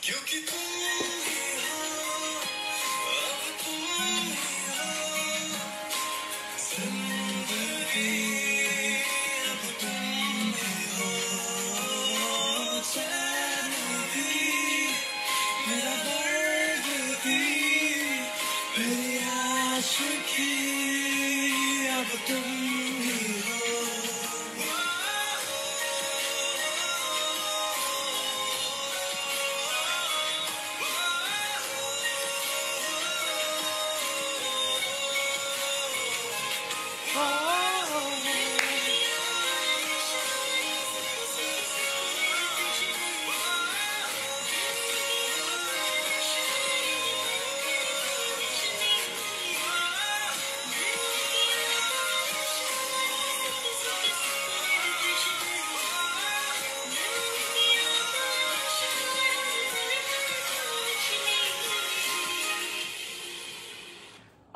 क्योंकि तुम ही हो, अब तुम ही हो, जिंदगी अब तुम ही हो, चैन भी मेरा दर्द भी मेरी आशिकी अब तुम ही हो।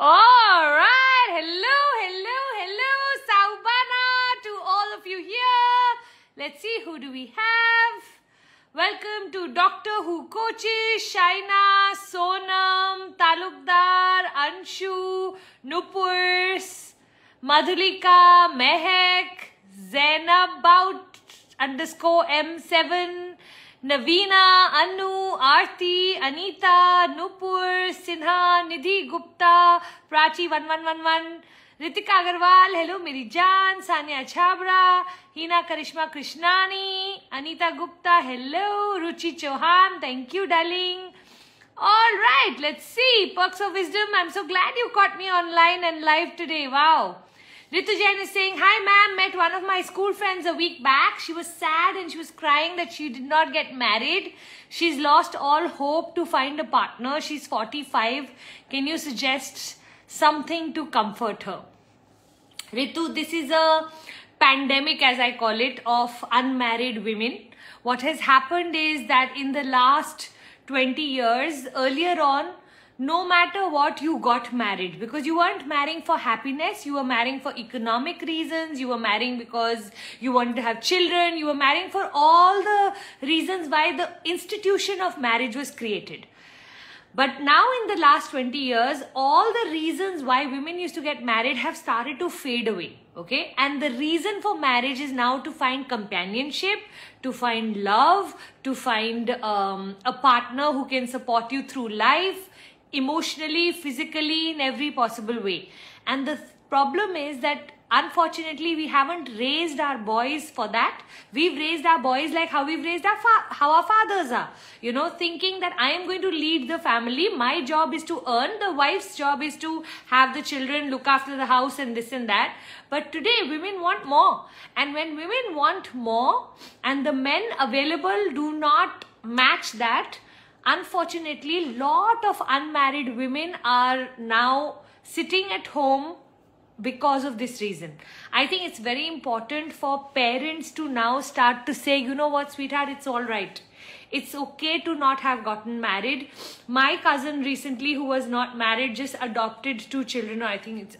All right, hello, Saubana to all of you here. Let's see, who do we have? Welcome to Doctor Who coaches, Shaina, Sonam, Talukdar, Anshu, Nupurs, Madhulika, Mehek, Zainab Bout _M7, Navina, Anu, Aarti, Anita, Nupur, Sinha, Nidhi Gupta, Prachi 1111, Ritika Agarwal, hello Meri Jaan, Sanya Chabra, Hina Karishma Krishnani, Anita Gupta, hello, Ruchi Chauhan, thank you darling. All right, let's see, Perks of Wisdom, I'm so glad you caught me online and live today, wow. Ritu Jain is saying, hi ma'am, met one of my school friends a week back. She was sad and she was crying that she did not get married. She's lost all hope to find a partner. She's 45. Can you suggest something to comfort her? Ritu, this is a pandemic, as I call it, of unmarried women. What has happened is that in the last 20 years, earlier on, no matter what, you got married because you weren't marrying for happiness, you were marrying for economic reasons, you were marrying because you wanted to have children, you were marrying for all the reasons why the institution of marriage was created. But now in the last 20 years, all the reasons why women used to get married have started to fade away, okay? And the reason for marriage is now to find companionship, to find love, to find a partner who can support you through life, emotionally, physically, in every possible way. And the problem is that unfortunately we haven't raised our boys for that. We've raised our boys like how we've raised how our fathers are, you know, thinking that I am going to lead the family, my job is to earn, the wife's job is to have the children, look after the house and this and that. But today women want more, and when women want more and the men available do not match that, unfortunately, lot of unmarried women are now sitting at home because of this reason. I think it's very important for parents to now start to say, you know what, sweetheart, it's all right. It's okay to not have gotten married. My cousin recently, who was not married, just adopted 2 children, or I think it's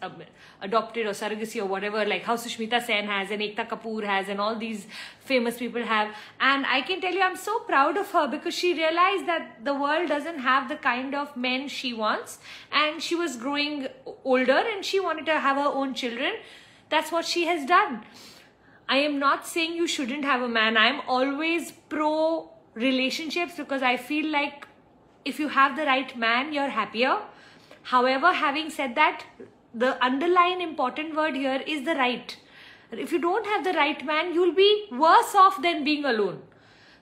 adopted or surrogacy or whatever, like how Sushmita Sen has and Ekta Kapoor has and all these famous people have. And I can tell you, I'm so proud of her because she realized that the world doesn't have the kind of men she wants. And she was growing older and she wanted to have her own children. That's what she has done. I am not saying you shouldn't have a man. I'm always pro relationships because I feel like if you have the right man, you're happier. However, having said that, the underlying important word here is the right. If you don't have the right man, you'll be worse off than being alone.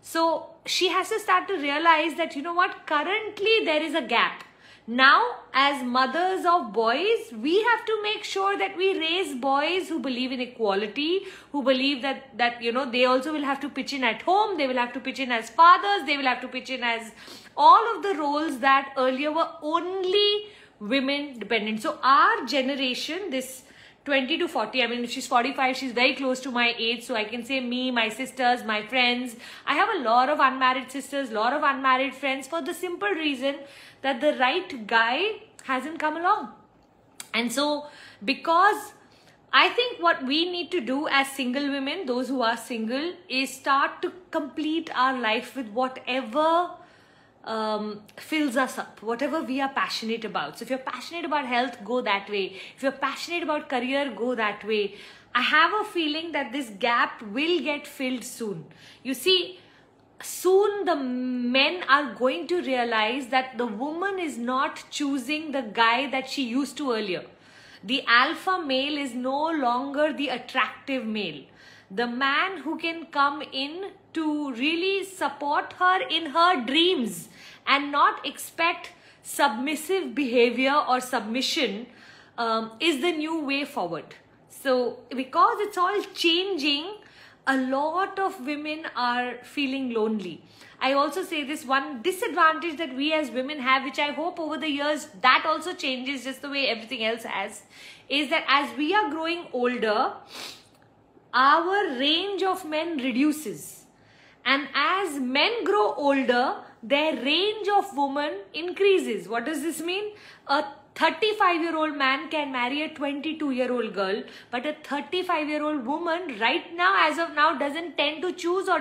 So she has to start to realize that, you know what, currently there is a gap. Now, as mothers of boys, we have to make sure that we raise boys who believe in equality, who believe that you know, they also will have to pitch in at home, they will have to pitch in as fathers, they will have to pitch in as all of the roles that earlier were only women dependent. So our generation, this 20 to 40, I mean, if she's 45, she's very close to my age. So I can say me, my sisters, my friends. I have a lot of unmarried sisters, a lot of unmarried friends for the simple reason that the right guy hasn't come along. And so because I think what we need to do as single women, those who are single, is start to complete our life with whatever fills us up, whatever we are passionate about. So if you're passionate about health, go that way. If you're passionate about career, go that way. I have a feeling that this gap will get filled soon. You see, soon the men are going to realize that the woman is not choosing the guy that she used to earlier. The alpha male is no longer the attractive male. The man who can come in to really support her in her dreams and not expect submissive behavior or submission is the new way forward. So because it's all changing, a lot of women are feeling lonely. I also say this one disadvantage that we as women have, which I hope over the years that also changes just the way everything else has, is that as we are growing older, our range of men reduces. And as men grow older, their range of women increases. What does this mean? A 35-year-old man can marry a 22-year-old girl, but a 35-year-old woman right now, as of now, doesn't tend to choose or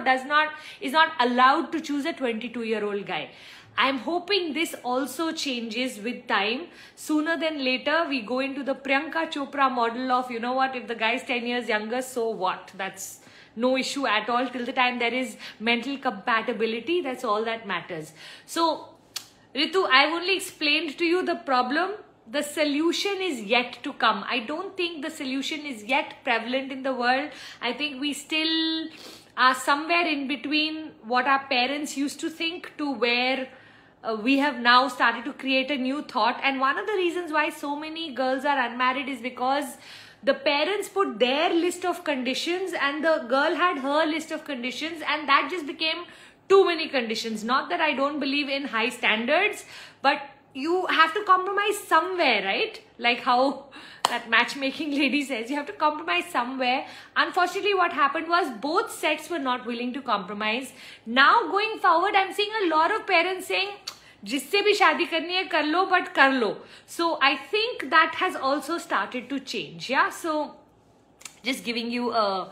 is not allowed to choose a 22-year-old guy. I'm hoping this also changes with time. Sooner than later, we go into the Priyanka Chopra model of, you know what, if the guy is 10 years younger, so what? That's no issue at all. Till the time there is mental compatibility, that's all that matters. So, Ritu, I've only explained to you the problem. The solution is yet to come. I don't think the solution is yet prevalent in the world. I think we still are somewhere in between what our parents used to think to where we have now started to create a new thought. And one of the reasons why so many girls are unmarried is because the parents put their list of conditions and the girl had her list of conditions, and that just became too many conditions. Not that I don't believe in high standards, but you have to compromise somewhere, right? Like how that matchmaking lady says, you have to compromise somewhere. Unfortunately, what happened was both sets were not willing to compromise. Now going forward, I'm seeing a lot of parents saying, जिससे भी शादी करनी है कर लो, but कर लो. So I think that has also started to change. Yeah. So just giving you a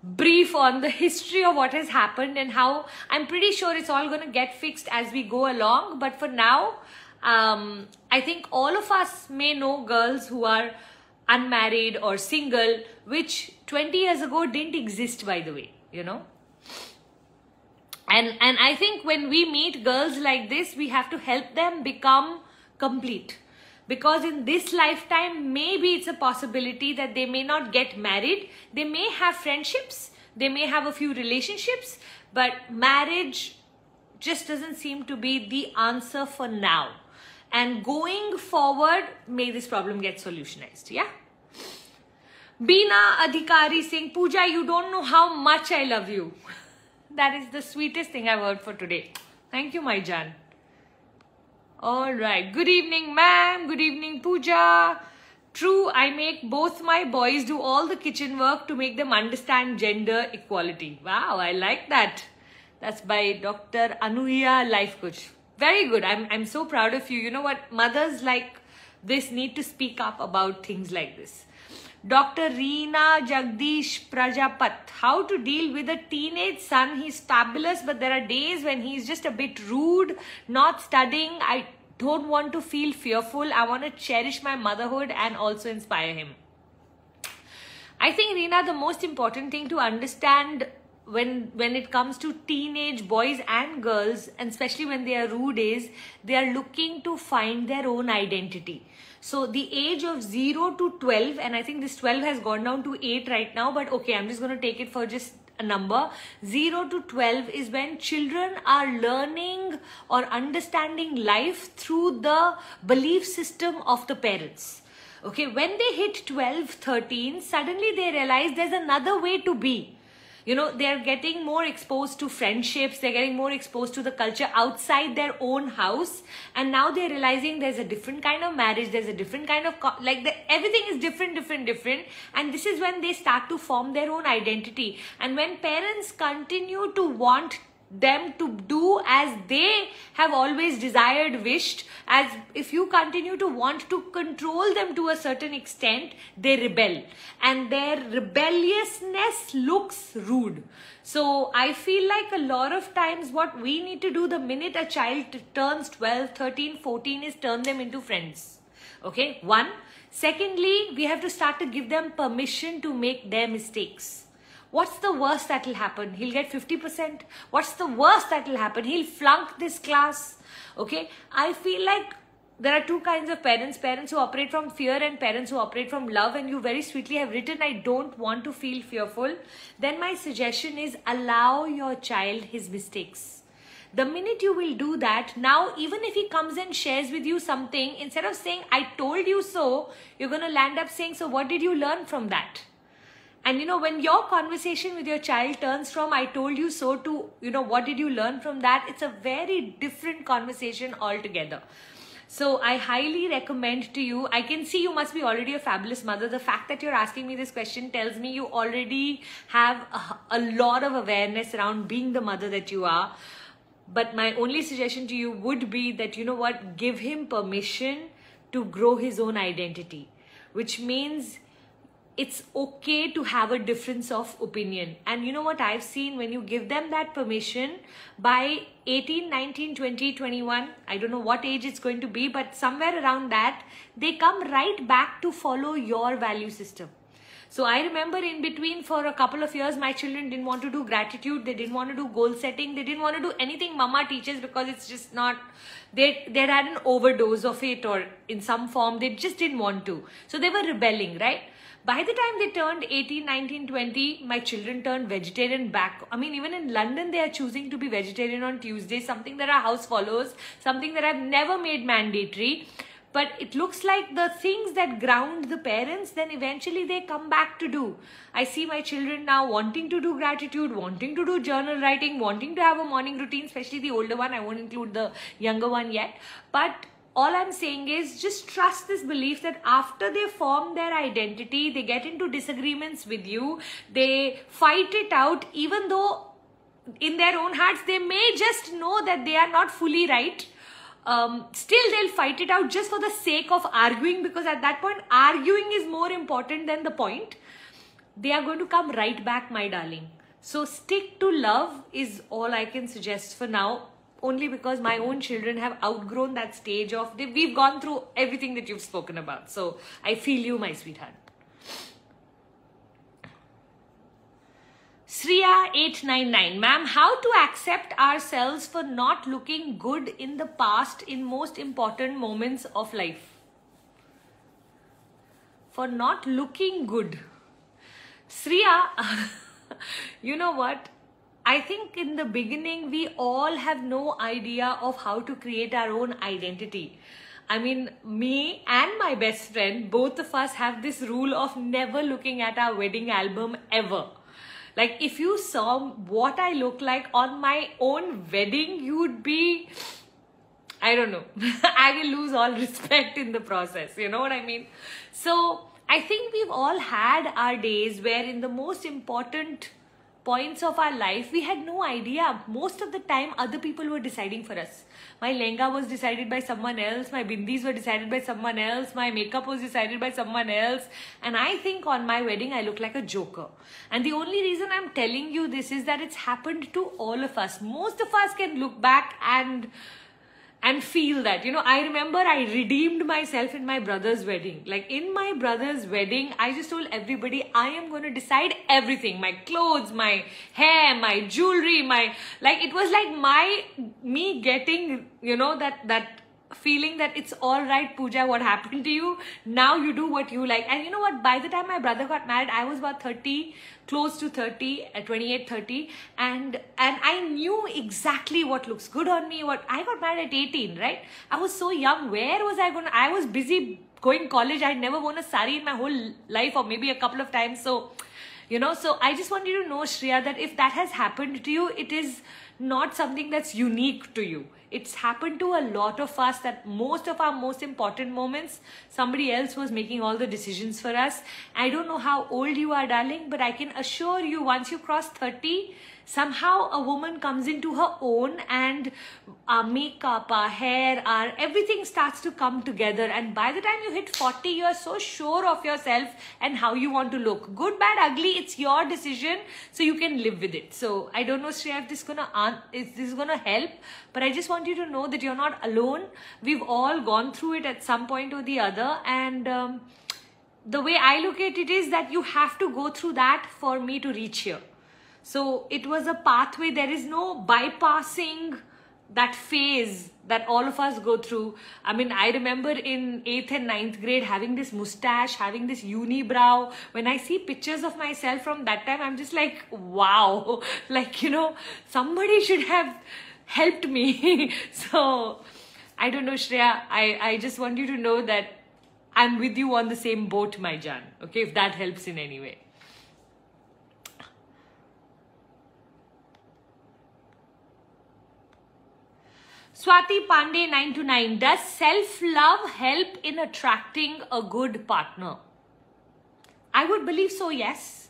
brief on the history of what has happened and how I'm pretty sure it's all going to get fixed as we go along. But for now, I think all of us may know girls who are unmarried or single, which 20 years ago didn't exist, by the way, you know. And I think when we meet girls like this, we have to help them become complete. Because in this lifetime, maybe it's a possibility that they may not get married. They may have friendships. They may have a few relationships. But marriage just doesn't seem to be the answer for now. And going forward, may this problem get solutionized. Yeah? Beena Adhikari saying, Pooja, you don't know how much I love you. That is the sweetest thing I've heard for today. Thank you, my Jan. Alright. Good evening, ma'am. Good evening, Pooja. True, I make both my boys do all the kitchen work to make them understand gender equality. Wow, I like that. That's by Dr. Anuya, life coach. Very good. I'm so proud of you. You know what? Mothers like this need to speak up about things like this. Dr. Reena Jagdish Prajapat. How to deal with a teenage son. He's fabulous, but there are days when he's just a bit rude, not studying. I don't want to feel fearful. I want to cherish my motherhood and also inspire him. I think, Reena, the most important thing to understand when it comes to teenage boys and girls, and especially when they are rude, is they are looking to find their own identity. So the age of 0 to 12, and I think this 12 has gone down to 8 right now, but okay, I'm just going to take it for just a number. 0 to 12 is when children are learning or understanding life through the belief system of the parents. Okay, when they hit 12, 13, suddenly they realize there's another way to be. You know, they're getting more exposed to friendships, they're getting more exposed to the culture outside their own house, and now they're realizing there's a different kind of marriage, there's a different kind of, everything is different, and this is when they start to form their own identity. And when parents continue to want them to do as they have always desired, wished. As if you continue to want to control them to a certain extent, they rebel, and their rebelliousness looks rude. So I feel like a lot of times what we need to do the minute a child turns 12, 13, 14 is turn them into friends. Okay, one. Secondly, we have to start to give them permission to make their mistakes. What's the worst that will happen? He'll get 50%. What's the worst that will happen? He'll flunk this class. Okay, I feel like there are two kinds of parents. Parents who operate from fear and parents who operate from love. And you very sweetly have written, I don't want to feel fearful. Then my suggestion is allow your child his mistakes. The minute you will do that, now even if he comes and shares with you something, instead of saying, I told you so, you're going to land up saying, so what did you learn from that? And you know, when your conversation with your child turns from, I told you so to, you know, what did you learn from that? It's a very different conversation altogether. So I highly recommend to you, I can see you must be already a fabulous mother. The fact that you're asking me this question tells me you already have a lot of awareness around being the mother that you are. But my only suggestion to you would be that, you know what, give him permission to grow his own identity, which means it's okay to have a difference of opinion. And you know what I've seen, when you give them that permission, by 18, 19, 20, 21, I don't know what age it's going to be, but somewhere around that, they come right back to follow your value system. So I remember in between for a couple of years, my children didn't want to do gratitude. They didn't want to do goal setting. They didn't want to do anything mama teaches because it's just not, they had an overdose of it or in some form. They just didn't want to. So they were rebelling, right? By the time they turned 18, 19, 20, my children turned vegetarian back. I mean, even in London, they are choosing to be vegetarian on Tuesdays, something that our house follows, something that I've never made mandatory. But it looks like the things that ground the parents, then eventually they come back to do. I see my children now wanting to do gratitude, wanting to do journal writing, wanting to have a morning routine, especially the older one. I won't include the younger one yet. But all I'm saying is just trust this belief that after they form their identity, they get into disagreements with you, they fight it out, even though in their own hearts, they may just know that they are not fully right. Still they'll fight it out just for the sake of arguing, because at that point arguing is more important than the point. They are going to come right back, my darling. So stick to love is all I can suggest for now, only because my own children have outgrown that stage of, we've gone through everything that you've spoken about. So I feel you, my sweetheart. Sriya 899, ma'am, how to accept ourselves for not looking good in the past in most important moments of life? For not looking good. Sriya, you know what? I think in the beginning, we all have no idea of how to create our own identity. I mean, me and my best friend, both of us have this rule of never looking at our wedding album ever. Like, if you saw what I look like on my own wedding, you would be, I don't know, I will lose all respect in the process. You know what I mean? So I think we've all had our days where in the most important points of our life, we had no idea. Most of the time, other people were deciding for us. My lehenga was decided by someone else. My bindis were decided by someone else. My makeup was decided by someone else. And I think on my wedding, I look like a joker. And the only reason I'm telling you this is that it's happened to all of us. Most of us can look back and feel that, you know, I remember I redeemed myself in my brother's wedding. Like in my brother's wedding, I just told everybody, I am going to decide everything. My clothes, my hair, my jewelry, it was like me getting, you know, that feeling that it's all right, Puja, what happened to you? Now you do what you like. And you know what? By the time my brother got married, I was about 30, close to 30, 28, 30. And I knew exactly what looks good on me. I got married at 18, right? I was so young. Where was I going? I was busy going college. I never worn a sari in my whole life, or maybe a couple of times. So, you know, so I just want you to know, Shreya, that if that has happened to you, it is not something that's unique to you. It's happened to a lot of us, that most of our most important moments, somebody else was making all the decisions for us. I don't know how old you are, darling, but I can assure you, once you cross 30, somehow a woman comes into her own, and our makeup, our hair, our everything starts to come together. And by the time you hit 40, you're so sure of yourself and how you want to look. Good, bad, ugly, it's your decision, so you can live with it. So I don't know, Shreya, if this is gonna help, but I just want you to know that you're not alone. We've all gone through it at some point or the other, and the way I look at it is that you have to go through that for me to reach here. So it was a pathway. There is no bypassing that phase that all of us go through. I mean, I remember in 8th and 9th grade having this mustache, having this unibrow. When I see pictures of myself from that time, I'm just like, wow, like, you know, somebody should have helped me. So I don't know, Shreya, I just want you to know that I'm with you on the same boat, my Jan. Okay, if that helps in any way. Swati Pandey 929. Does self-love help in attracting a good partner? I would believe so, yes.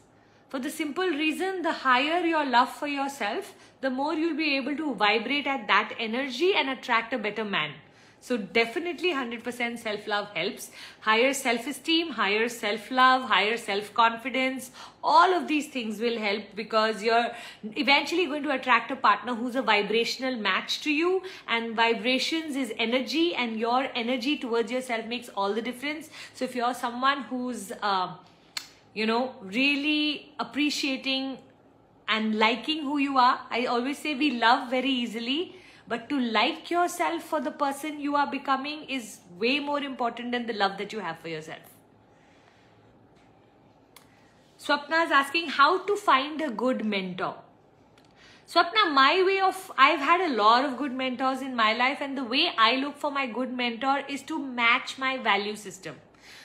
For the simple reason, the higher your love for yourself, the more you'll be able to vibrate at that energy and attract a better man. So definitely 100% self-love helps. Higher self-esteem, higher self-love, higher self-confidence, all of these things will help, because you're eventually going to attract a partner who's a vibrational match to you, and vibrations is energy, and your energy towards yourself makes all the difference. So if you're someone who's, you know, really appreciating and liking who you are, I always say we love very easily. But to like yourself for the person you are becoming is way more important than the love that you have for yourself. Swapna is asking how to find a good mentor. Swapna, I've had a lot of good mentors in my life, and the way I look for my good mentor is to match my value system.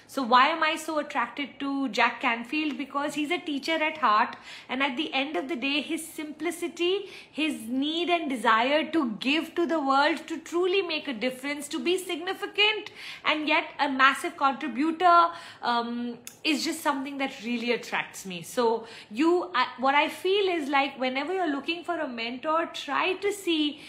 So why am I so attracted to Jack Canfield? Because he's a teacher at heart, and at the end of the day, his simplicity, his need and desire to give to the world, to truly make a difference, to be significant and yet a massive contributor is just something that really attracts me. So what I feel is like whenever you're looking for a mentor, try to see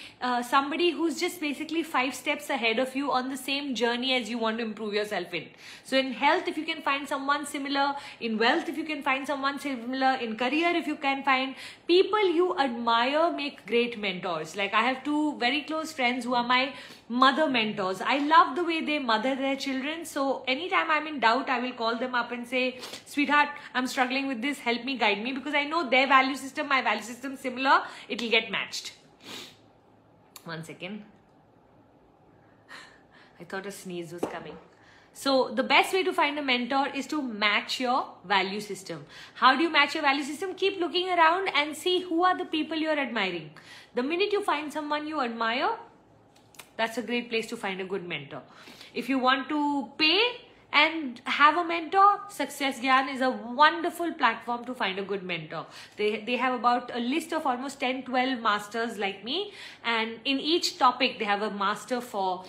somebody who's just basically 5 steps ahead of you on the same journey as you want to improve yourself in. So in health, if you can find someone similar, in wealth, if you can find someone similar, in career, if you can find people you admire, make great mentors. Like I have 2 very close friends who are my mother mentors. I love the way they mother their children. So anytime I'm in doubt, I will call them up and say, sweetheart, I'm struggling with this, help me, guide me, because I know their value system, my value system similar, it will get matched. One second. I thought a sneeze was coming. So the best way to find a mentor is to match your value system. How do you match your value system? Keep looking around and see who are the people you're admiring. The minute you find someone you admire, that's a great place to find a good mentor. If you want to pay and have a mentor, Success Gyan is a wonderful platform to find a good mentor. They have about a list of almost 10-12 masters like me, and in each topic they have a master for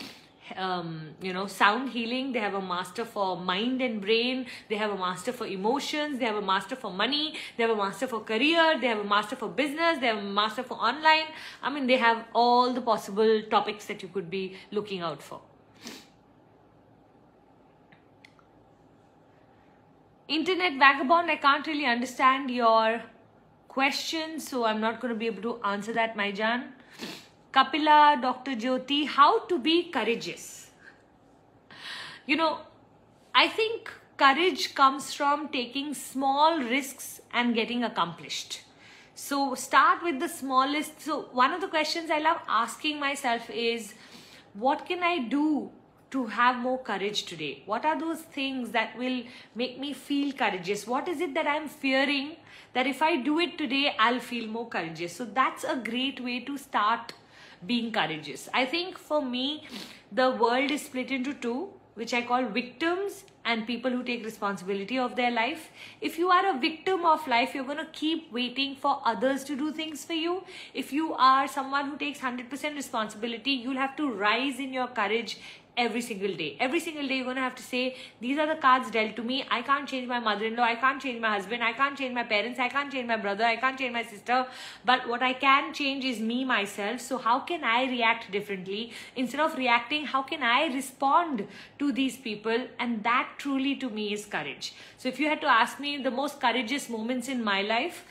sound healing, they have a master for mind and brain, they have a master for emotions, they have a master for money, they have a master for career, they have a master for business, they have a master for online. I mean, they have all the possible topics that you could be looking out for. Internet Vagabond, I can't really understand your question, so I'm not going to be able to answer that, my Jan. Kapila, Dr. Jyoti, how to be courageous. You know, I think courage comes from taking small risks and getting accomplished. So start with the smallest. So one of the questions I love asking myself is, what can I do to have more courage today? What are those things that will make me feel courageous? What is it that I'm fearing that if I do it today, I'll feel more courageous? So that's a great way to start being courageous. I think for me, the world is split into 2, which I call victims and people who take responsibility of their life. If you are a victim of life, you're going to keep waiting for others to do things for you. If you are someone who takes 100% responsibility, you'll have to rise in your courage every single day. Every single day you're going to have to say, these are the cards dealt to me. I can't change my mother-in-law. I can't change my husband. I can't change my parents. I can't change my brother. I can't change my sister. But what I can change is me, myself. So how can I react differently? Instead of reacting, how can I respond to these people? And that truly to me is courage. So if you had to ask me the most courageous moments in my life,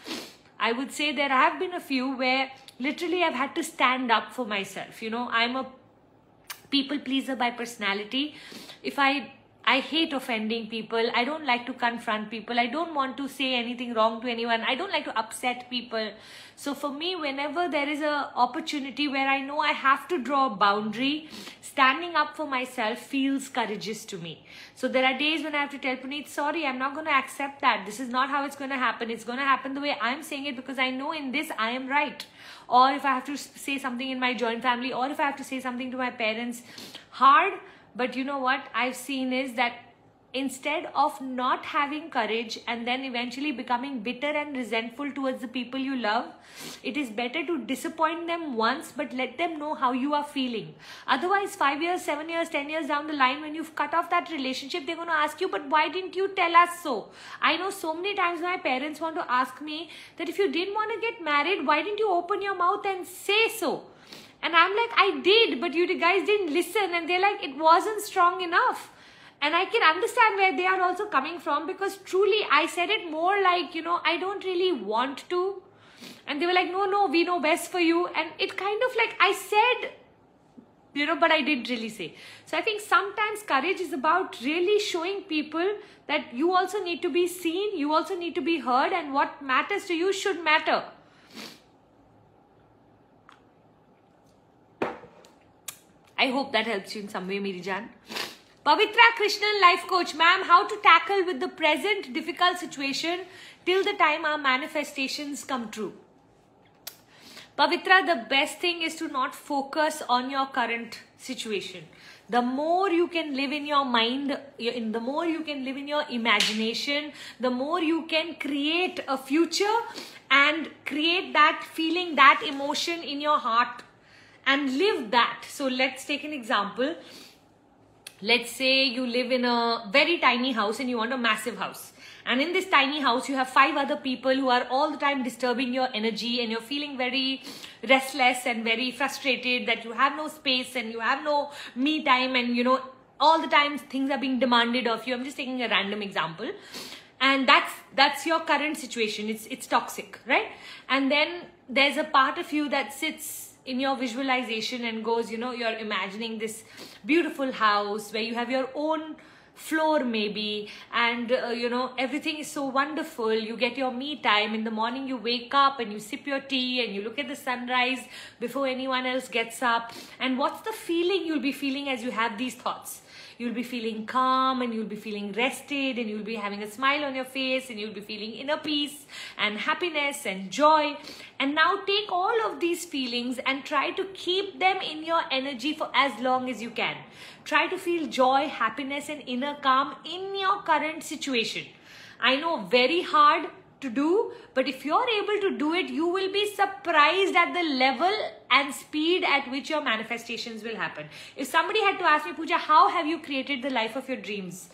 I would say there have been a few where literally I've had to stand up for myself. You know, I'm a people pleaser by personality. If I hate offending people. I don't like to confront people. I don't want to say anything wrong to anyone. I don't like to upset people. So for me, whenever there is an opportunity where I know I have to draw a boundary, standing up for myself feels courageous to me. So there are days when I have to tell Puneet, sorry, I'm not going to accept that. This is not how it's going to happen. It's going to happen the way I'm saying it because I know in this I am right. Or if I have to say something in my joint family, or if I have to say something to my parents, hard. But you know what I've seen is that instead of not having courage and then eventually becoming bitter and resentful towards the people you love, it is better to disappoint them once but let them know how you are feeling. Otherwise, 5 years, 7 years, 10 years down the line, when you've cut off that relationship, they're going to ask you, but why didn't you tell us so? I know so many times my parents want to ask me that if you didn't want to get married, why didn't you open your mouth and say so? And I'm like, I did, but you guys didn't listen. And they're like, it wasn't strong enough. And I can understand where they are also coming from, because truly I said it more like, you know, I don't really want to. And they were like, no, we know best for you. And it kind of like I said, you know, but I didn't really say. So I think sometimes courage is about really showing people that you also need to be seen. You also need to be heard. And what matters to you should matter. I hope that helps you in some way, Miri Jan. Pavitra Krishnan, life coach. Ma'am, how to tackle with the present difficult situation till the time our manifestations come true? Pavitra, the best thing is to not focus on your current situation. The more you can live in your mind, the more you can live in your imagination, the more you can create a future and create that feeling, that emotion in your heart. And live that. So let's take an example. Let's say you live in a very tiny house and you want a massive house. And in this tiny house, you have 5 other people who are all the time disturbing your energy, and you're feeling very restless and very frustrated that you have no space and you have no me time, and you know, all the time things are being demanded of you. I'm just taking a random example. And that's your current situation. It's toxic, right? And then there's a part of you that sits in your visualization and goes, you know, you're imagining this beautiful house where you have your own floor maybe, and you know, everything is so wonderful. You get your me time. In the morning you wake up and you sip your tea and you look at the sunrise before anyone else gets up. And what's the feeling you'll be feeling as you have these thoughts? You'll be feeling calm, and you'll be feeling rested, and you'll be having a smile on your face, and you'll be feeling inner peace and happiness and joy. And now take all of these feelings and try to keep them in your energy for as long as you can. Try to feel joy, happiness and inner calm in your current situation. I know, very hard to do, but if you're able to do it, you will be surprised at the level and speed at which your manifestations will happen. If somebody had to ask me, Puja, how have you created the life of your dreams?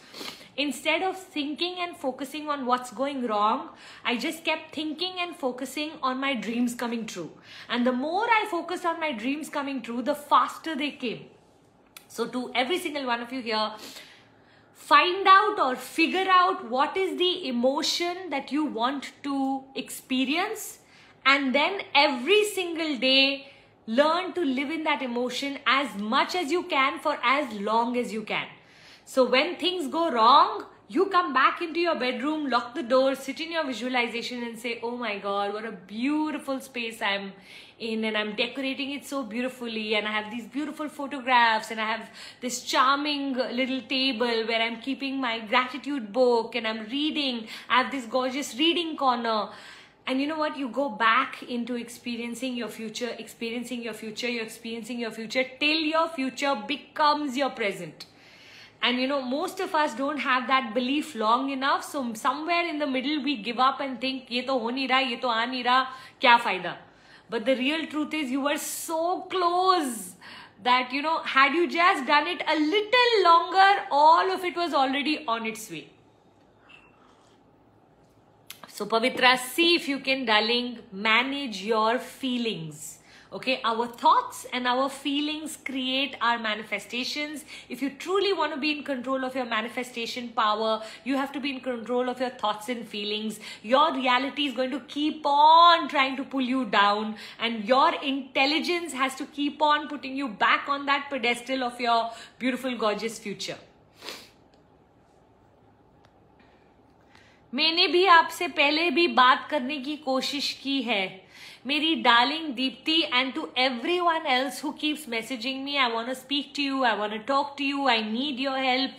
Instead of thinking and focusing on what's going wrong, I just kept thinking and focusing on my dreams coming true. And the more I focused on my dreams coming true, the faster they came. So to every single one of you here, find out or figure out what is the emotion that you want to experience, and then every single day learn to live in that emotion as much as you can for as long as you can. So when things go wrong, you come back into your bedroom, lock the door, sit in your visualization and say, oh my God, what a beautiful space I'm in, and I'm decorating it so beautifully, and I have these beautiful photographs, and I have this charming little table where I'm keeping my gratitude book and I'm reading. I have this gorgeous reading corner. And you know what? You go back into experiencing your future, you're experiencing your future till your future becomes your present. And you know, most of us don't have that belief long enough. So somewhere in the middle, we give up and think, ye to ho nahi raha, ye to aa nahi raha, kya fayda? But the real truth is you were so close. that, you know, had you just done it a little longer, all of it was already on its way. So Pavitra, see if you can, darling, manage your feelings. Okay, our thoughts and our feelings create our manifestations. If you truly want to be in control of your manifestation power, you have to be in control of your thoughts and feelings. Your reality is going to keep on trying to pull you down, and your intelligence has to keep on putting you back on that pedestal of your beautiful, gorgeous future. मैंने भी आपसे पहले भी बात करने की कोशिश की है, मेरी darling Deepti, and to everyone else who keeps messaging me. I want to speak to you, I want to talk to you, I need your help.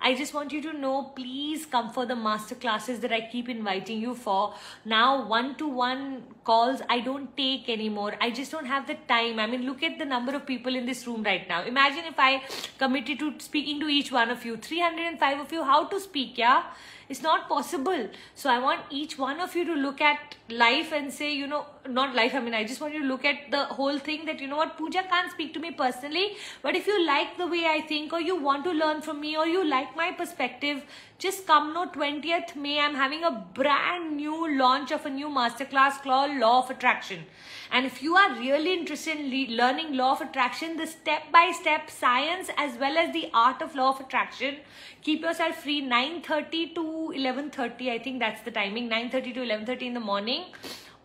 I just want you to know, please come for the master classes that I keep inviting you for. Now, one-to-one calls I don't take anymore. I just don't have the time. I mean, look at the number of people in this room right now. Imagine if I committed to speaking to each one of you, 305 of you, how to speak, yeah? It's not possible. So I want each one of you to look at life and say, you know, not life, I mean, I just want you to look at the whole thing that, you know what, Puja can't speak to me personally, but if you like the way I think, or you want to learn from me, or you like my perspective, just come. No, 20th May, I'm having a brand new launch of a new masterclass called Law of Attraction. And if you are really interested in learning Law of Attraction, the step-by-step science as well as the art of Law of Attraction, keep yourself free, 9:30 to 11:30, I think that's the timing, 9:30 to 11:30 in the morning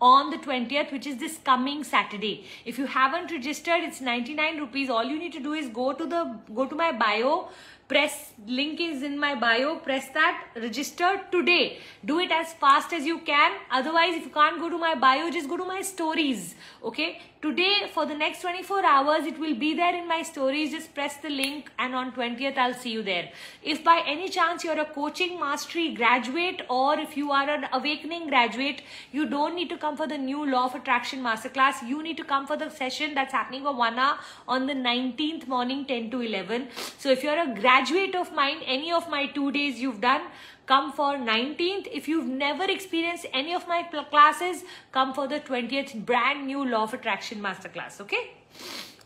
on the 20th, which is this coming Saturday. If you haven't registered, it's 99 rupees. All you need to do is go to my bio, press, link is in my bio, press that, register today. Do it as fast as you can. Otherwise, if you can't go to my bio, just go to my stories. Okay, today for the next 24 hours, it will be there in my stories. Just press the link, and on 20th, I'll see you there. If by any chance you're a coaching mastery graduate, or if you are an awakening graduate, you don't need to come for the new Law of Attraction masterclass. You need to come for the session that's happening for 1 hour on the 19th morning, 10 to 11. So if you're a graduate of mine, any of my 2 days you've done, come for 19th. If you've never experienced any of my classes, come for the 20th brand new Law of Attraction masterclass. Okay,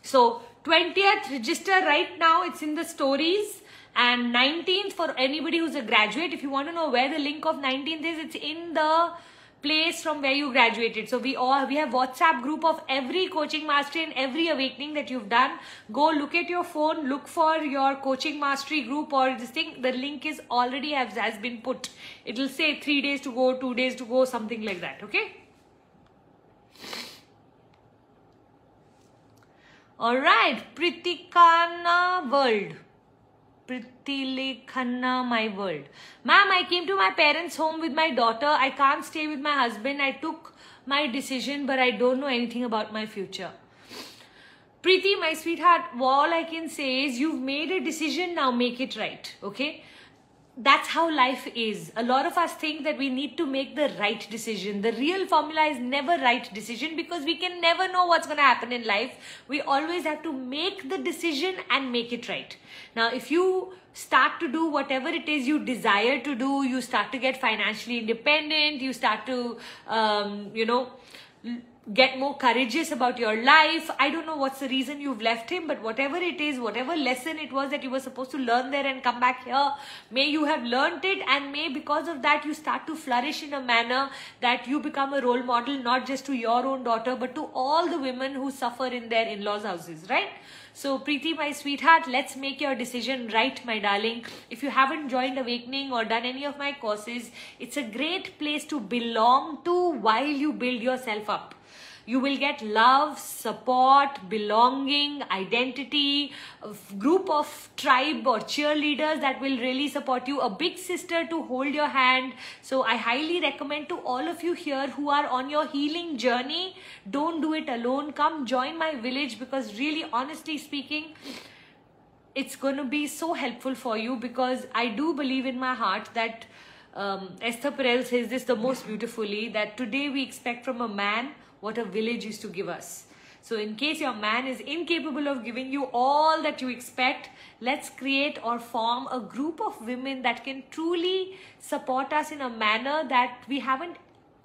so 20th, register right now, it's in the stories. And 19th, for anybody who's a graduate, if you want to know where the link of 19th is, it's in the place from where you graduated. So we have WhatsApp group of every coaching mastery and every awakening that you've done. Go look at your phone, look for your coaching mastery group or this thing. The link is already has been put. It will say 3 days to go, 2 days to go, something like that. Okay. All right, Pritikana World. Pritilekhana, my world. Ma'am, I came to my parents' home with my daughter. I can't stay with my husband. I took my decision, but I don't know anything about my future. Preeti, my sweetheart, all I can say is you've made a decision, now make it right. Okay? That's how life is. A lot of us think that we need to make the right decision. The real formula is never right decision, because we can never know what's going to happen in life. We always have to make the decision and make it right. Now, if you start to do whatever it is you desire to do, you start to get financially independent, you start to, get more courageous about your life. I don't know what's the reason you've left him, but whatever it is, whatever lesson it was that you were supposed to learn there and come back here, may you have learned it, and may because of that you start to flourish in a manner that you become a role model, not just to your own daughter, but to all the women who suffer in their in-laws' houses, right? So Preeti, my sweetheart, let's make your decision right, my darling. If you haven't joined Awakening or done any of my courses, it's a great place to belong to while you build yourself up. You will get love, support, belonging, identity, a group of tribe or cheerleaders that will really support you, a big sister to hold your hand. So I highly recommend to all of you here who are on your healing journey, don't do it alone. Come join my village, because really, honestly speaking, it's going to be so helpful for you, because I do believe in my heart that Esther Perel says this the most beautifully, that today we expect from a man what a village used to give us. So in case your man is incapable of giving you all that you expect, let's create or form a group of women that can truly support us in a manner that we haven't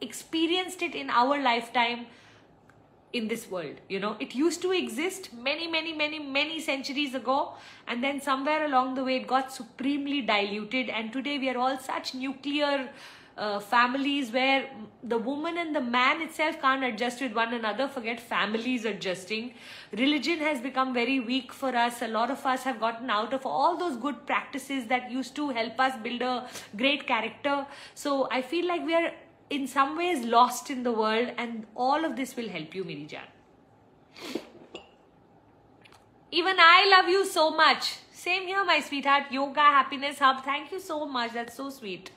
experienced it in our lifetime in this world. You know, it used to exist many centuries ago, and then somewhere along the way it got supremely diluted, and today we are all such nuclear families where the woman and the man itself can't adjust with one another, forget families adjusting. Religion has become very weak for us. A lot of us have gotten out of all those good practices that used to help us build a great character. So I feel like we are in some ways lost in the world, and all of this will help you, Miri Jaan. Even I love you so much. Same here, my sweetheart. Yoga Happiness Hub, thank you so much. That's so sweet.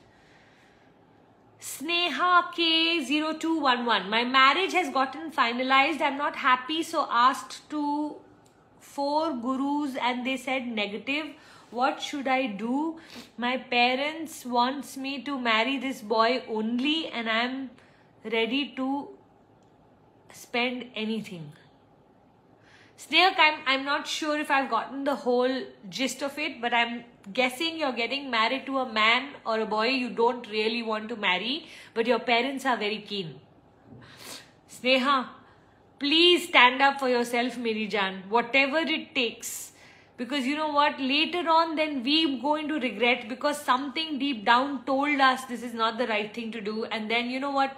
Sneha K0211. My marriage has gotten finalized. I'm not happy, so asked to 4 gurus and they said negative. What should I do? My parents wants me to marry this boy only, and I'm ready to spend anything. Sneha, I'm not sure if I've gotten the whole gist of it, but I'm guessing you're getting married to a man or a boy you don't really want to marry, but your parents are very keen. Sneha, please stand up for yourself, Miri Jaan, whatever it takes. Because you know what, later on then we're going to regret, because something deep down told us this is not the right thing to do. And then you know what,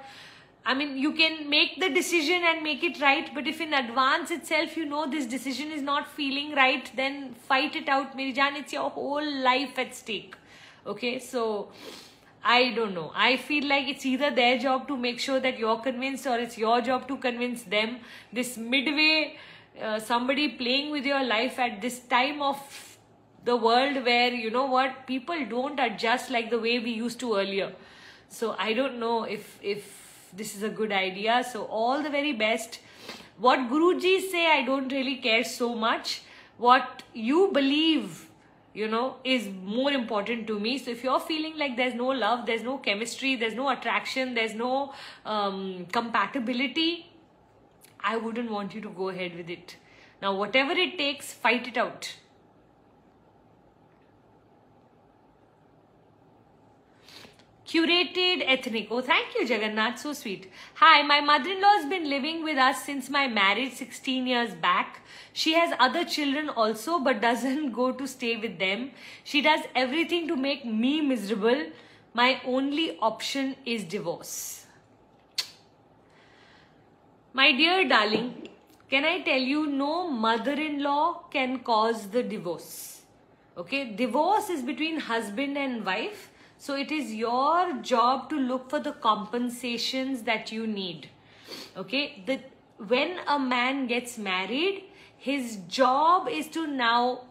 I mean, you can make the decision and make it right, but if in advance itself you know this decision is not feeling right, then fight it out, Miri Jaan. It's your whole life at stake. Okay, so I don't know. I feel like it's either their job to make sure that you're convinced, or it's your job to convince them. This midway, somebody playing with your life at this time of the world where, you know what, people don't adjust like the way we used to earlier. So I don't know if this is a good idea. So all the very best. What Guruji say, I don't really care so much. What you believe, you know, is more important to me. So if you're feeling like there's no love, there's no chemistry, there's no attraction, there's no compatibility, I wouldn't want you to go ahead with it. Now, whatever it takes, fight it out. Curated ethnic. Oh, thank you, Jagannath. So sweet. Hi, my mother-in-law has been living with us since my marriage 16 years back. She has other children also, but doesn't go to stay with them. She does everything to make me miserable. My only option is divorce. My dear darling, can I tell you, no mother-in-law can cause the divorce. Okay, divorce is between husband and wife. So it is your job to look for the compensations that you need. Okay, when a man gets married, his job is to now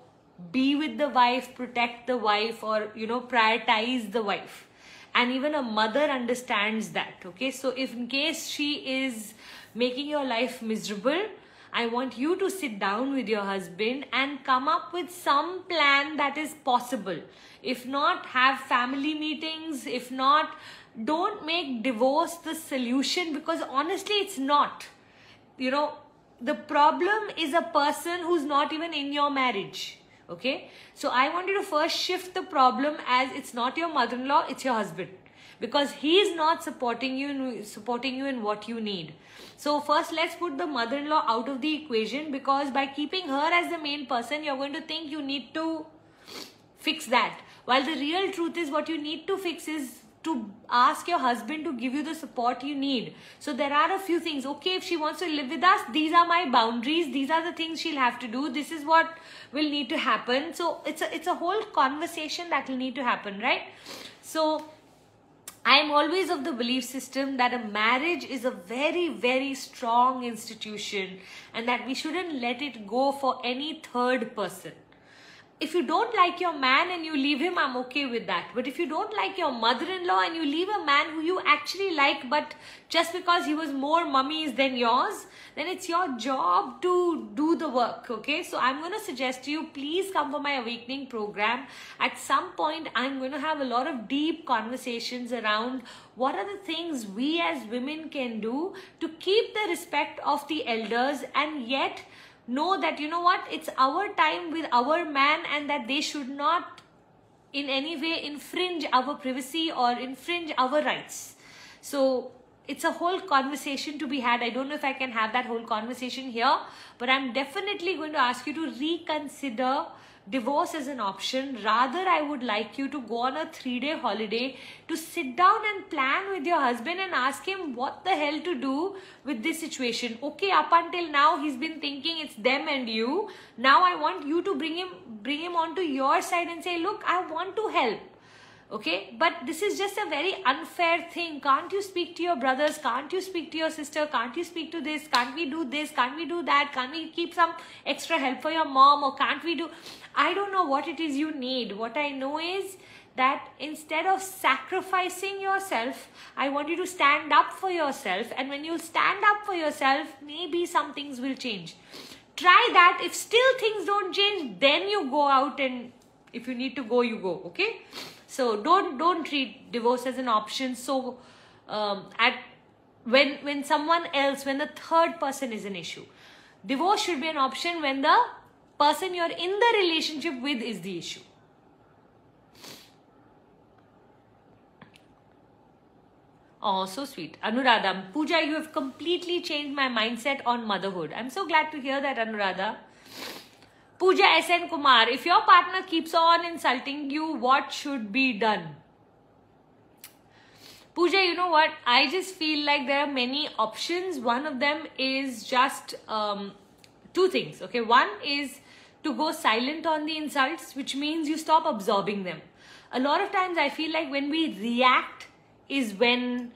be with the wife, protect the wife, or, you know, prioritize the wife. And even a mother understands that. Okay, so if in case she is making your life miserable, I want you to sit down with your husband and come up with some plan that is possible. If not, have family meetings. If not, don't make divorce the solution, because honestly, it's not. You know, the problem is a person who's not even in your marriage. Okay, so I want you to first shift the problem as it's not your mother-in-law, it's your husband, because he's not supporting you in what you need. So first, let's put the mother-in-law out of the equation, because by keeping her as the main person, you're going to think you need to fix that. While the real truth is, what you need to fix is to ask your husband to give you the support you need. So there are a few things. Okay, if she wants to live with us, these are my boundaries. These are the things she'll have to do. This is what will need to happen. So it's a whole conversation that will need to happen, right? So I'm always of the belief system that a marriage is a very strong institution, and that we shouldn't let it go for any third person. If you don't like your man and you leave him, I'm okay with that. But if you don't like your mother-in-law and you leave a man who you actually like, but just because he was more mummies than yours, then it's your job to do the work, okay? So I'm going to suggest to you, please come for my awakening program. At some point, I'm going to have a lot of deep conversations around what are the things we as women can do to keep the respect of the elders, and yet know that, you know what, it's our time with our man, and that they should not in any way infringe our privacy or infringe our rights. So it's a whole conversation to be had. I don't know if I can have that whole conversation here, but I'm definitely going to ask you to reconsider divorce as an option. Rather, I would like you to go on a 3-day holiday to sit down and plan with your husband and ask him what the hell to do with this situation. Okay, up until now, he's been thinking it's them and you. Now I want you to bring him onto your side and say, look, I want to help. Okay, but this is just a very unfair thing. Can't you speak to your brothers? Can't you speak to your sister? Can't you speak to this? Can't we do this? Can't we do that? Can't we keep some extra help for your mom? Or can't we do... I don't know what it is you need. What I know is that instead of sacrificing yourself, I want you to stand up for yourself. And when you stand up for yourself, maybe some things will change. Try that. If still things don't change, then you go out, and if you need to go, you go. Okay? So don't treat divorce as an option. So when someone else, when the third person is an issue. Divorce should be an option when the person you're in the relationship with is the issue. Oh, so sweet. Anuradha, Puja, you have completely changed my mindset on motherhood. I'm so glad to hear that, Anuradha. Puja SN Kumar, if your partner keeps on insulting you, what should be done? Puja, you know what? I just feel like there are many options. One of them is just two things. Okay, one is to go silent on the insults, which means you stop absorbing them. A lot of times I feel like when we react is when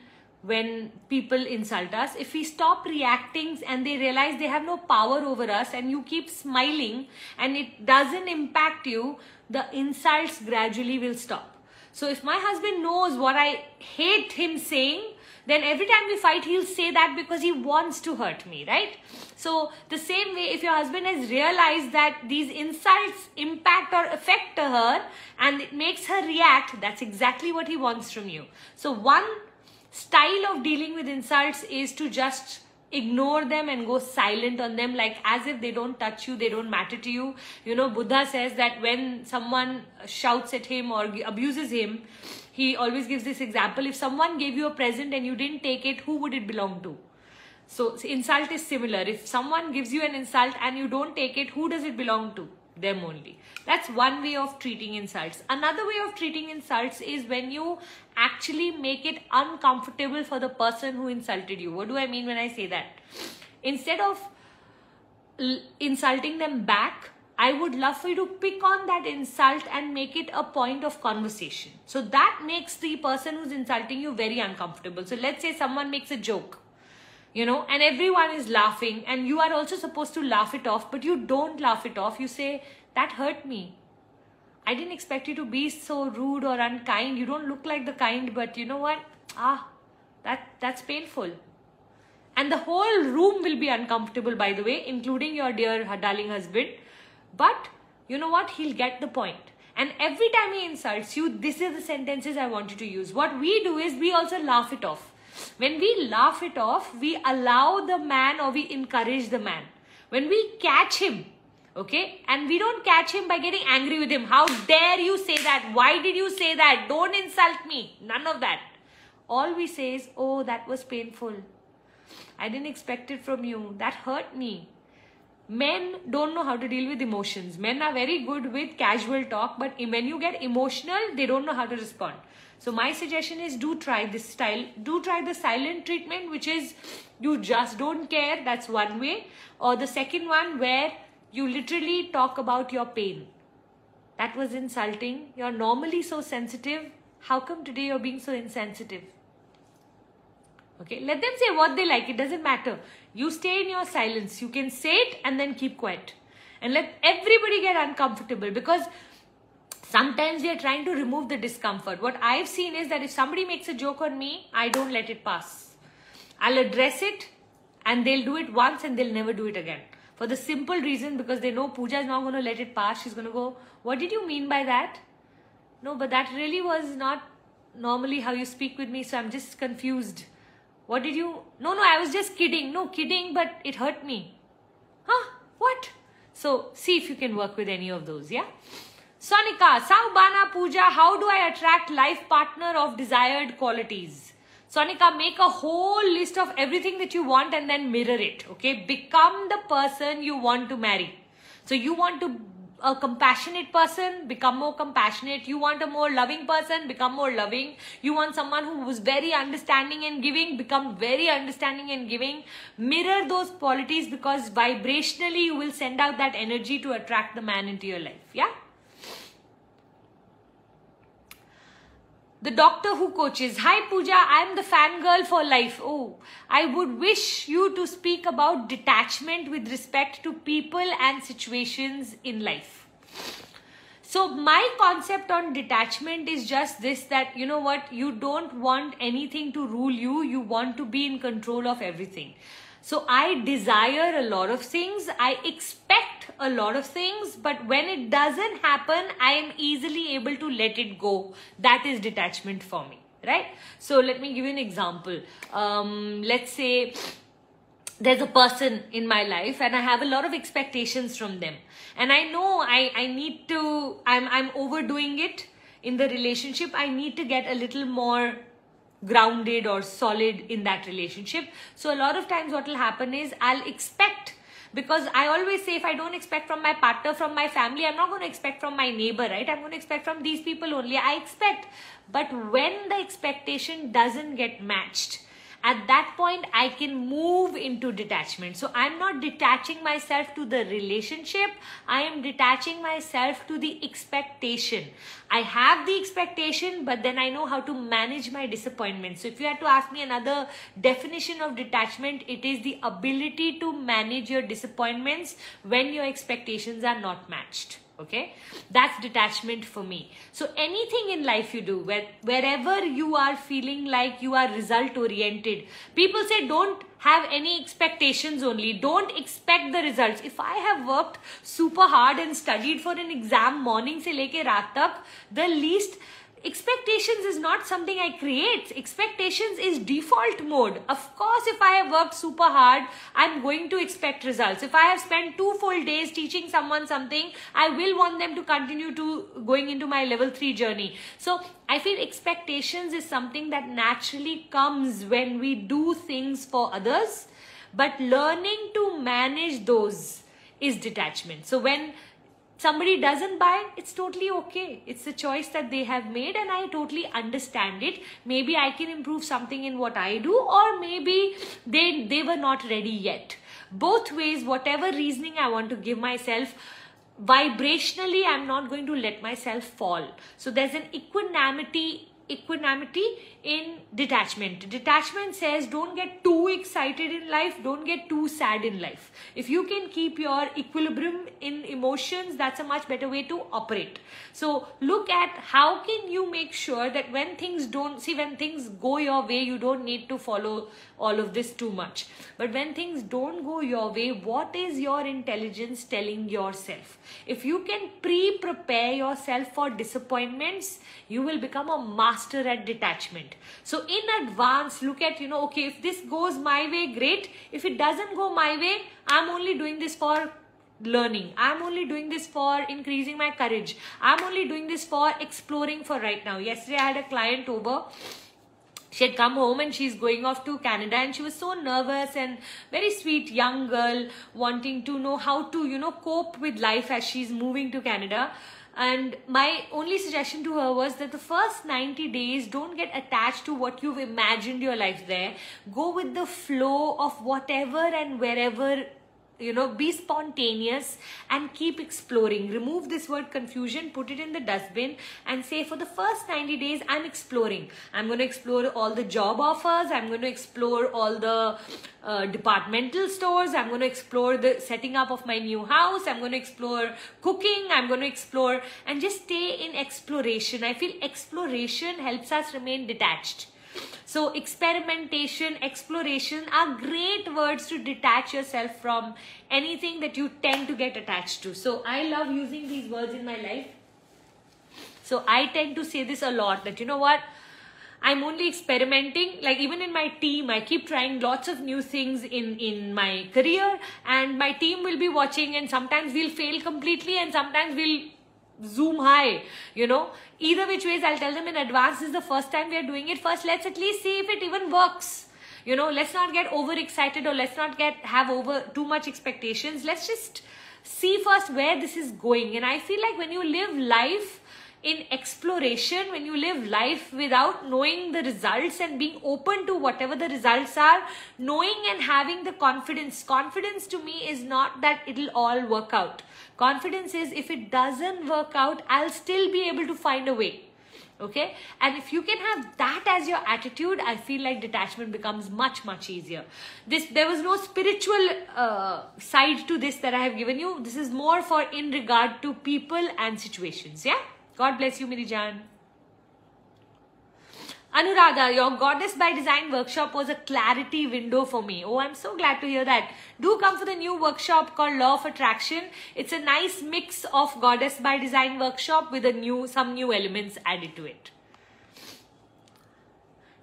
people insult us. If we stop reacting and they realize they have no power over us and you keep smiling and it doesn't impact you, the insults gradually will stop. So if my husband knows what I hate him saying, then every time we fight, he'll say that because he wants to hurt me, right? So the same way, if your husband has realized that these insults impact or affect her and it makes her react, that's exactly what he wants from you. So one style of dealing with insults is to just ignore them and go silent on them, like as if they don't touch you, they don't matter to you. You know, Buddha says that when someone shouts at him or abuses him, he always gives this example. If someone gave you a present and you didn't take it, who would it belong to? So insult is similar. If someone gives you an insult and you don't take it, who does it belong to? Them only. That's one way of treating insults. Another way of treating insults is when you actually make it uncomfortable for the person who insulted you. What do I mean when I say that? Instead of insulting them back, I would love for you to pick on that insult and make it a point of conversation. So that makes the person who's insulting you very uncomfortable. So let's say someone makes a joke, you know, and everyone is laughing and you are also supposed to laugh it off, but you don't laugh it off. You say, that hurt me. I didn't expect you to be so rude or unkind. You don't look like the kind, but you know what? That's painful. And the whole room will be uncomfortable, by the way, including your dear darling husband. But you know what? He'll get the point. And every time he insults you, these are the sentences I want you to use. What we do is we also laugh it off. When we laugh it off, we allow the man or we encourage the man. When we catch him, okay, and we don't catch him by getting angry with him. How dare you say that? Why did you say that? Don't insult me. None of that. All we say is, oh, that was painful. I didn't expect it from you. That hurt me. Men don't know how to deal with emotions. Men are very good with casual talk, but when you get emotional, they don't know how to respond. So my suggestion is, do try this style. Do try the silent treatment, which is you just don't care. That's one way. Or the second one where you literally talk about your pain. That was insulting. You're normally so sensitive. How come today you're being so insensitive? Okay, let them say what they like. It doesn't matter. You stay in your silence. You can say it and then keep quiet. And let everybody get uncomfortable, because sometimes we are trying to remove the discomfort. What I've seen is that if somebody makes a joke on me, I don't let it pass. I'll address it and they'll do it once and they'll never do it again. For the simple reason, because they know Puja is not going to let it pass. She's going to go, what did you mean by that? No, but that really was not normally how you speak with me. So I'm just confused. What did you... No, I was just kidding. No, kidding, but it hurt me. Huh? What? So, see if you can work with any of those, yeah? Sonika, Saubana Puja, how do I attract life partner of desired qualities? Sonika, make a whole list of everything that you want and then mirror it. Okay, become the person you want to marry. So you want to a compassionate person, become more compassionate. You want a more loving person, become more loving. You want someone who was very understanding and giving, become very understanding and giving. Mirror those qualities, because vibrationally you will send out that energy to attract the man into your life. Yeah. The doctor who coaches. Hi Pooja, I am the fangirl for life. Oh, I would wish you to speak about detachment with respect to people and situations in life. So my concept on detachment is just this, that you know what, you don't want anything to rule you. You want to be in control of everything. So I desire a lot of things, I expect a lot of things, but when it doesn't happen, I am easily able to let it go. That is detachment for me, right? So let me give you an example. Let's say there's a person in my life and I have a lot of expectations from them. And I know I need to, I'm overdoing it in the relationship. I need to get a little more grounded or solid in that relationship. So a lot of times what will happen is I'll expect, because I always say if I don't expect from my partner, from my family, I'm not going to expect from my neighbor, right? I'm going to expect from these people only. I expect. But when the expectation doesn't get matched, at that point, I can move into detachment. So I'm not detaching myself to the relationship. I am detaching myself to the expectation. I have the expectation, but then I know how to manage my disappointment. So if you had to ask me another definition of detachment, it is the ability to manage your disappointments when your expectations are not matched. Okay, that's detachment for me. So anything in life you do, wherever you are feeling like you are result oriented, people say don't have any expectations only, don't expect the results. If I have worked super hard and studied for an exam morning se leke raat tak, the least expectations is not something I create. Expectations is default mode. Of course, if I have worked super hard, I'm going to expect results. If I have spent 2 full days teaching someone something, I will want them to continue to going into my level 3 journey. So I feel expectations is something that naturally comes when we do things for others, but learning to manage those is detachment. So when somebody doesn't buy, it's totally okay. It's a choice that they have made and I totally understand it. Maybe I can improve something in what I do, or maybe they were not ready yet. Both ways, whatever reasoning I want to give myself, vibrationally, I'm not going to let myself fall. So there's an equanimity in detachment. Detachment says don't get too excited in life, don't get too sad in life. If you can keep your equilibrium in emotions, that's a much better way to operate. So look at how can you make sure that when things go your way, you don't need to follow all of this too much. But when things don't go your way, what is your intelligence telling yourself? If you can prepare yourself for disappointments, you will become a master at detachment. So in advance, look at, okay, if this goes my way, great. If it doesn't go my way, I'm only doing this for learning. I'm only doing this for increasing my courage. I'm only doing this for exploring for right now. Yesterday, I had a client over. She had come home and she's going off to Canada, and she was so nervous and very sweet young girl wanting to know how to, cope with life as she's moving to Canada. And my only suggestion to her was that the first 90 days, don't get attached to what you've imagined your life there. Go with the flow of whatever and wherever, be spontaneous and keep exploring. Remove this word confusion, put it in the dustbin and say, for the first 90 days, I'm exploring. I'm going to explore all the job offers. I'm going to explore all the departmental stores. I'm going to explore the setting up of my new house. I'm going to explore cooking. I'm going to explore and just stay in exploration. I feel exploration helps us remain detached. So experimentation, exploration are great words to detach yourself from anything that you tend to get attached to. So I love using these words in my life. So I tend to say this a lot, that you know what, I'm only experimenting. Like even in my team, I keep trying lots of new things in my career, and my team will be watching, and sometimes we'll fail completely and sometimes we'll zoom high, you know. Either which ways, I'll tell them in advance, this is the first time we are doing it. First, let's at least see if it even works. You know, let's not get overexcited, or let's not have over too much expectations. Let's just see first where this is going. And I feel like when you live life in exploration, when you live life without knowing the results and being open to whatever the results are, knowing and having the confidence. Confidence to me is not that it'll all work out. Confidence is, if it doesn't work out, I'll still be able to find a way. Okay, and if you can have that as your attitude, I feel like detachment becomes much, much easier. There was no spiritual side to this that I have given you. This is more for in regard to people and situations. Yeah, God bless you, Mirijan. Anuradha, your Goddess by Design workshop was a clarity window for me. Oh, I'm so glad to hear that. Do come for the new workshop called Law of Attraction. It's a nice mix of Goddess by Design workshop with some new elements added to it.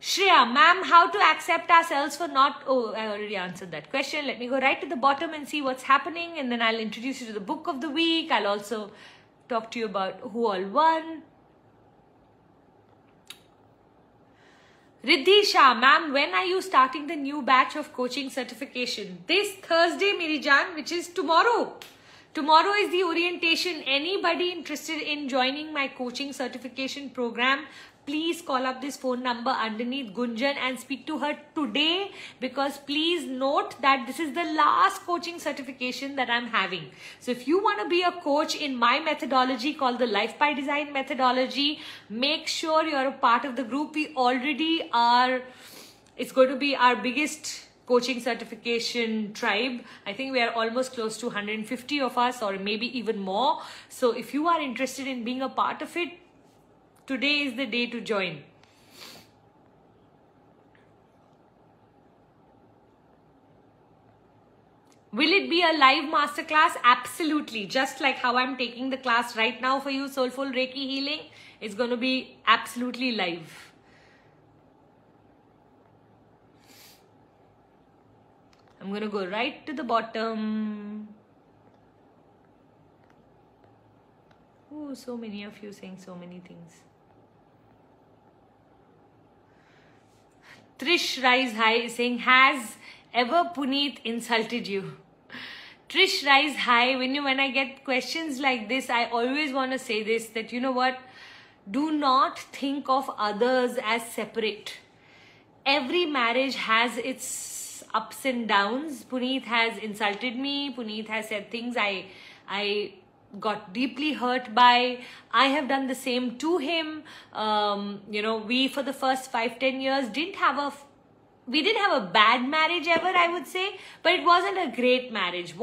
Shreya, ma'am, how to accept ourselves for not... Oh, I already answered that question. Let me go right to the bottom and see what's happening. And then I'll introduce you to the book of the week. I'll also talk to you about who all won. Riddhi Shah, ma'am, when are you starting the new batch of coaching certification? This Thursday, Mirijan, which is tomorrow. Tomorrow is the orientation. Anybody interested in joining my coaching certification program, please call up this phone number underneath Gunjan and speak to her today, because please note that this is the last coaching certification that I'm having. So if you want to be a coach in my methodology called the Life by Design methodology, make sure you're a part of the group. We already are. It's going to be our biggest coaching certification tribe. I think we are almost close to 150 of us, or maybe even more. So if you are interested in being a part of it, today is the day to join. Will it be a live masterclass? Absolutely. Just like how I'm taking the class right now for you, Soulful Reiki Healing, it's going to be absolutely live. I'm going to go right to the bottom. Oh, so many of you saying so many things. Trish Rise High is saying, has ever Puneet insulted you? Trish Rise High, when I get questions like this, I always want to say this, that you know what? Do not think of others as separate. Every marriage has its ups and downs. Puneet has insulted me. Puneet has said things I got deeply hurt by. I have done the same to him. We for the first 5-10 years didn't have a bad marriage ever, I would say, but it wasn't a great marriage.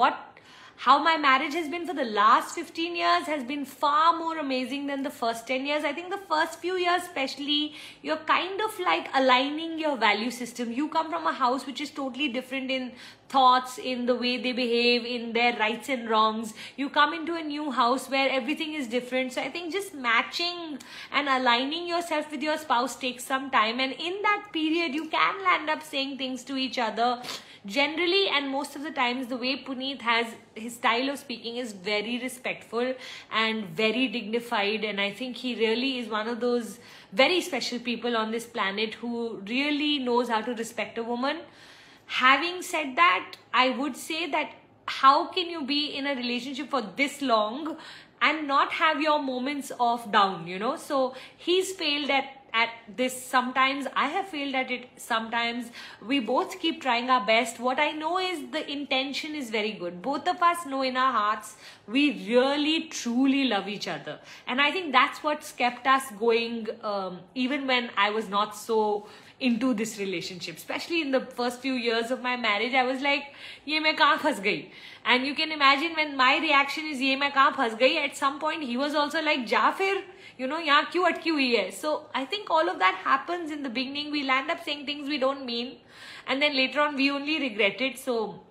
How my marriage has been for the last 15 years has been far more amazing than the first 10 years. I think the first few years especially, you're kind of like aligning your value system. You come from a house which is totally different in thoughts, in the way they behave, in their rights and wrongs. You come into a new house where everything is different. So I think just matching and aligning yourself with your spouse takes some time. And in that period, you can land up saying things to each other. Generally, and most of the times, the way Puneet has his style of speaking is very respectful and very dignified. And I think he really is one of those very special people on this planet who really knows how to respect a woman. Having said that, I would say that how can you be in a relationship for this long and not have your moments of down, So he's failed at this sometimes. I have failed at it sometimes. We both keep trying our best. What I know is the intention is very good. Both of us know in our hearts we really truly love each other. And I think that's what's kept us going even when I was not so into this relationship. Especially in the first few years of my marriage, I was like, ye main kahan phas gayi? And you can imagine when my reaction is ye main kahan phas gayi, at some point he was also like, ja fir, yahan kyun atki hui hai? So I think all of that happens in the beginning. We land up saying things we don't mean, and then later on we only regret it. So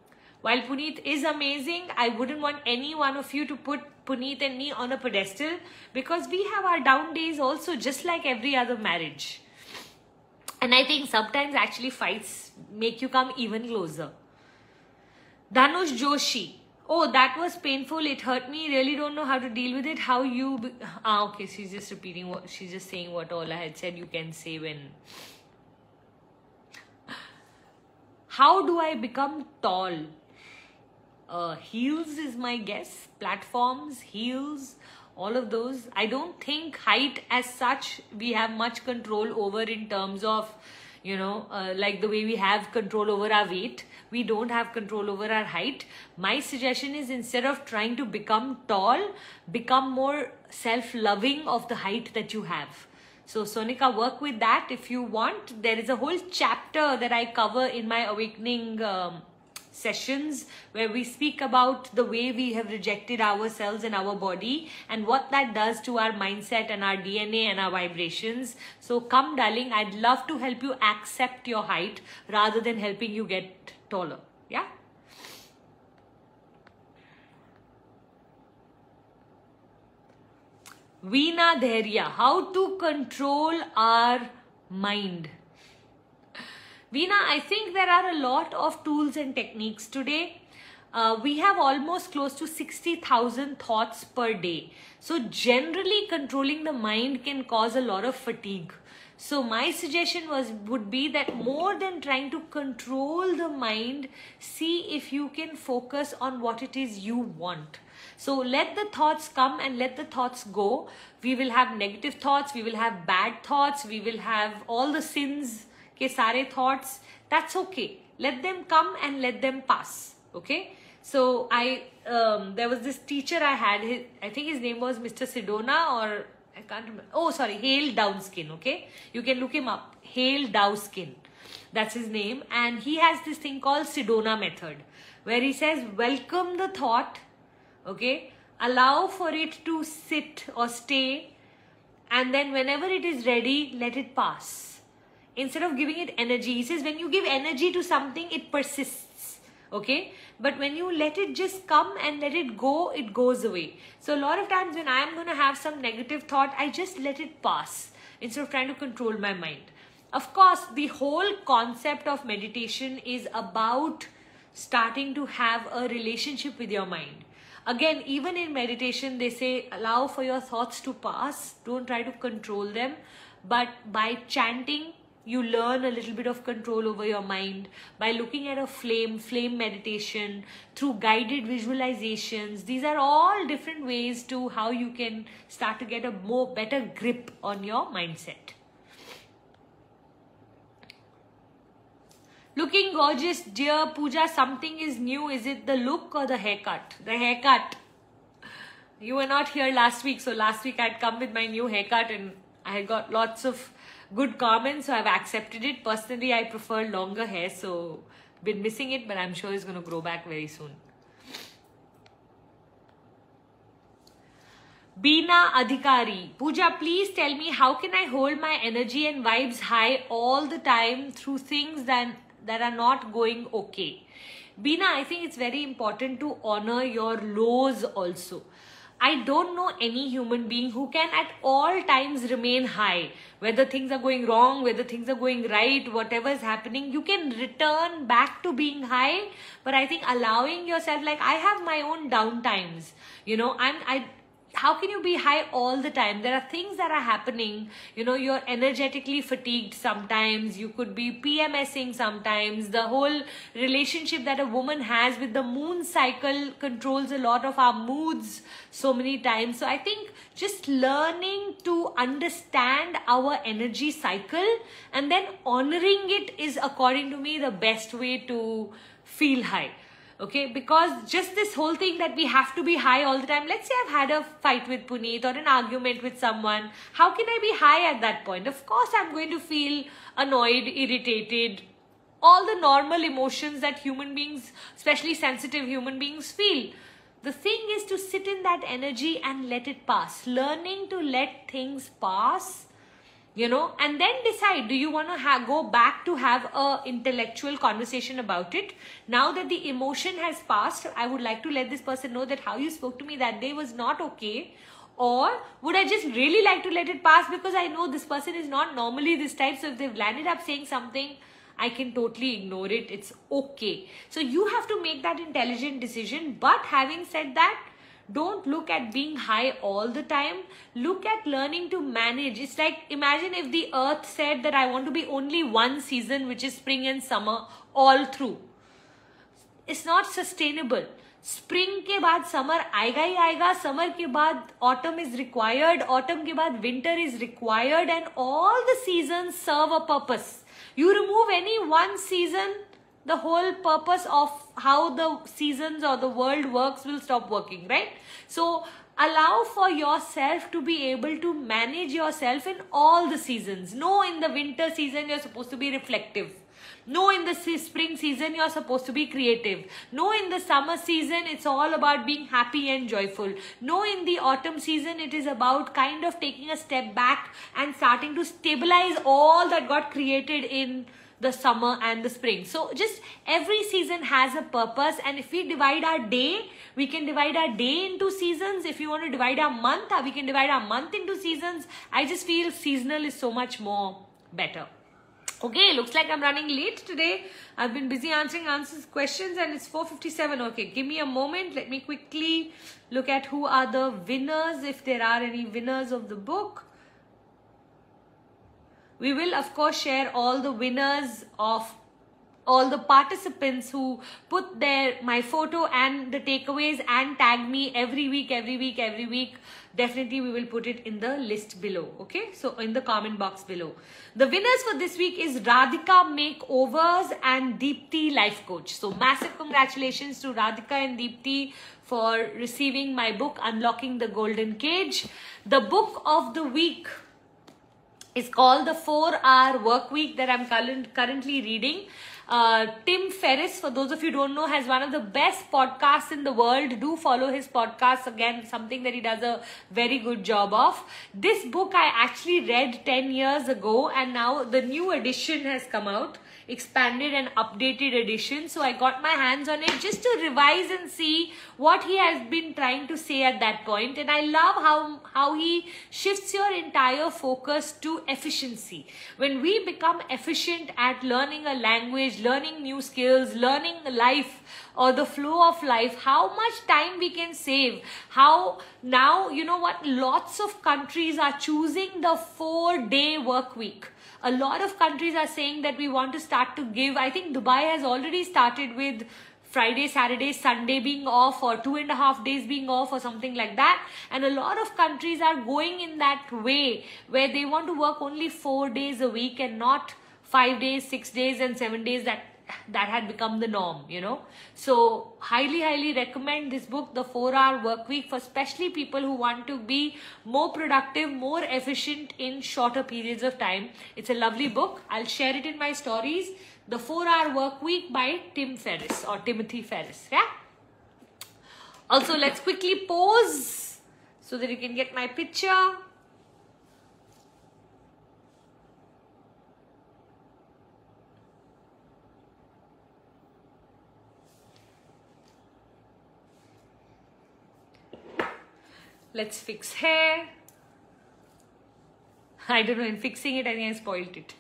while Puneet is amazing, I wouldn't want any one of you to put Puneet and me on a pedestal, because we have our down days also, just like every other marriage. And I think sometimes actually fights make you come even closer. Dhanush Joshi. Oh, that was painful. It hurt me. Really don't know how to deal with it. How you... okay. She's just repeating what... She's just saying what all I had said. You can say when... How do I become tall? Heels is my guess. Platforms, heels, all of those. I don't think height as such we have much control over in terms of, you know, like the way we have control over our weight. We don't have control over our height. My suggestion is, instead of trying to become tall, become more self-loving of the height that you have. So Sonika, work with that if you want. There is a whole chapter that I cover in my awakening sessions where we speak about the way we have rejected ourselves and our body and what that does to our mindset and our DNA and our vibrations. So come, darling, I'd love to help you accept your height rather than helping you get taller. Yeah. Veena Dharya, how to control our mind. Veena, I think there are a lot of tools and techniques today. We have almost close to 60,000 thoughts per day. So generally controlling the mind can cause a lot of fatigue. So my suggestion would be that more than trying to control the mind, see if you can focus on what it is you want. So let the thoughts come and let the thoughts go. We will have negative thoughts, we will have bad thoughts, we will have all the sins ke sare thoughts. That's okay. Let them come and let them pass. Okay. So there was this teacher I had, I think his name was Mr. Sidona, or I can't remember. Oh, sorry, Hale Dowskin. Okay. You can look him up. Hale Dowskin. That's his name. And he has this thing called Sidona method, where he says, welcome the thought. Okay. Allow for it to sit or stay. And then whenever it is ready, let it pass. Instead of giving it energy, he says, when you give energy to something, it persists. Okay. But when you let it just come and let it go, it goes away. So a lot of times when I am going to have some negative thought, I just let it pass instead of trying to control my mind. Of course, the whole concept of meditation is about starting to have a relationship with your mind. Again, even in meditation, they say, allow for your thoughts to pass. Don't try to control them. But by chanting, you learn a little bit of control over your mind. By looking at a flame meditation, through guided visualizations. These are all different ways to how you can start to get a better grip on your mindset. Looking gorgeous, dear Puja. Something is new. Is it the look or the haircut? The haircut. You were not here last week. So last week I'd come with my new haircut and I got lots of good comments, so I've accepted it. Personally, I prefer longer hair, so been missing it, but I'm sure it's going to grow back very soon. Beena Adhikari. Puja, please tell me, how can I hold my energy and vibes high all the time through things that are not going okay? Beena, I think it's very important to honor your lows also. I don't know any human being who can at all times remain high. Whether things are going wrong, whether things are going right, whatever is happening, you can return back to being high. But I think allowing yourself, like I have my own down times. You know, how can you be high all the time? There are things that are happening. You know, you're energetically fatigued sometimes. You could be PMSing sometimes. The whole relationship that a woman has with the moon cycle controls a lot of our moods so many times. So I think just learning to understand our energy cycle and then honoring it is, according to me, the best way to feel high. Okay, because just this whole thing that we have to be high all the time. Let's say I've had a fight with Puneet or an argument with someone. How can I be high at that point? Of course, I'm going to feel annoyed, irritated, all the normal emotions that human beings, especially sensitive human beings, feel. The thing is to sit in that energy and let it pass. Learning to let things pass. You know, and then decide, do you want to go back to have a intellectual conversation about it? Now that the emotion has passed, I would like to let this person know that how you spoke to me that day was not okay. Or would I just really like to let it pass because I know this person is not normally this type. So if they've landed up saying something, I can totally ignore it. It's okay. So you have to make that intelligent decision. But having said that, don't look at being high all the time. Look at learning to manage. It's like, imagine if the earth said that I want to be only one season, which is spring and summer, all through. It's not sustainable. Spring के बाद summer आएगा ही आएगा, summer के बाद autumn is required, autumn के बाद winter is required, and all the seasons serve a purpose. You remove any one season, the whole purpose of how the seasons or the world works will stop working, right? So allow for yourself to be able to manage yourself in all the seasons. No, in the winter season you're supposed to be reflective. No, in the spring season you're supposed to be creative. No, in the summer season it's all about being happy and joyful. No, in the autumn season it is about kind of taking a step back and starting to stabilize all that got created in the summer and the spring. So just every season has a purpose, and if we divide our day, we can divide our day into seasons. If you want to divide our month, we can divide our month into seasons. I just feel seasonal is so much more better. Okay, looks like I'm running late today. I've been busy answering questions and it's 4:57. Okay, give me a moment. Let me quickly look at who are the winners, if there are any winners of the book. We will, of course, share all the winners of all the participants who put my photo and the takeaways and tag me every week. Definitely we will put it in the list below. Okay, so in the comment box below. The winners for this week is Radhika Makeovers and Deepti Life Coach. So massive congratulations to Radhika and Deepti for receiving my book, Unlocking the Golden Cage. The book of the week is called The 4-Hour Work Week that I'm currently reading. Tim Ferriss, for those of you who don't know, has one of the best podcasts in the world. Do follow his podcast. Again, something that he does a very good job of. This book I actually read 10 years ago, and now the new edition has come out. Expanded and updated edition. So I got my hands on it just to revise and see what he has been trying to say at that point. And I love how he shifts your entire focus to efficiency. When we become efficient at learning a language, learning new skills, learning life or the flow of life, how much time we can save. How now, you know what, lots of countries are choosing the 4-day work week. A lot of countries are saying that we want to start to give. I think Dubai has already started with Friday, Saturday, Sunday being off, or 2.5 days being off, or something like that. And a lot of countries are going in that way where they want to work only 4 days a week and not 5 days, 6 days and 7 days that had become the norm, you know. So highly recommend this book, The 4-Hour Work Week, for especially people who want to be more productive, more efficient in shorter periods of time. It's a lovely book. I'll share it in my stories. The 4-Hour Work Week by Tim Ferriss or Timothy Ferriss. Yeah. Also, let's quickly pause so that you can get my picture. Let's fix hair. I don't know, in fixing it, I think I spoiled it.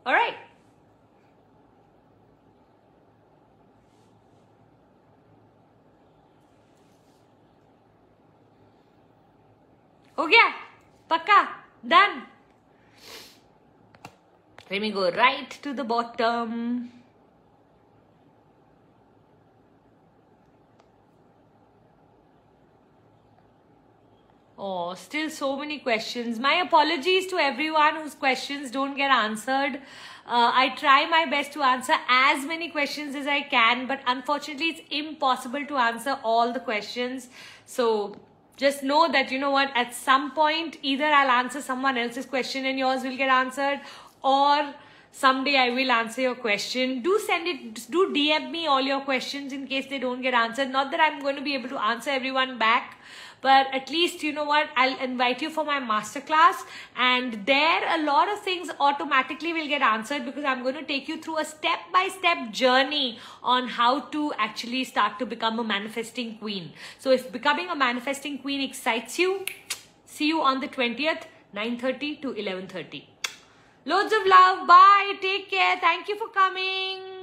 All right. Ho gaya? Pakka? Done. Let me go right to the bottom. Oh, still so many questions. My apologies to everyone whose questions don't get answered. I try my best to answer as many questions as I can, but unfortunately it's impossible to answer all the questions. So just know that, you know what, at some point either I'll answer someone else's question and yours will get answered, or someday I will answer your question. Do send it, do DM me all your questions in case they don't get answered. Not that I'm going to be able to answer everyone back, but at least, you know what, I'll invite you for my masterclass, and there a lot of things automatically will get answered because I'm going to take you through a step-by-step journey on how to actually start to become a manifesting queen. So if becoming a manifesting queen excites you, see you on the 20th, 9:30 to 11:30. Loads of love. Bye. Take care. Thank you for coming.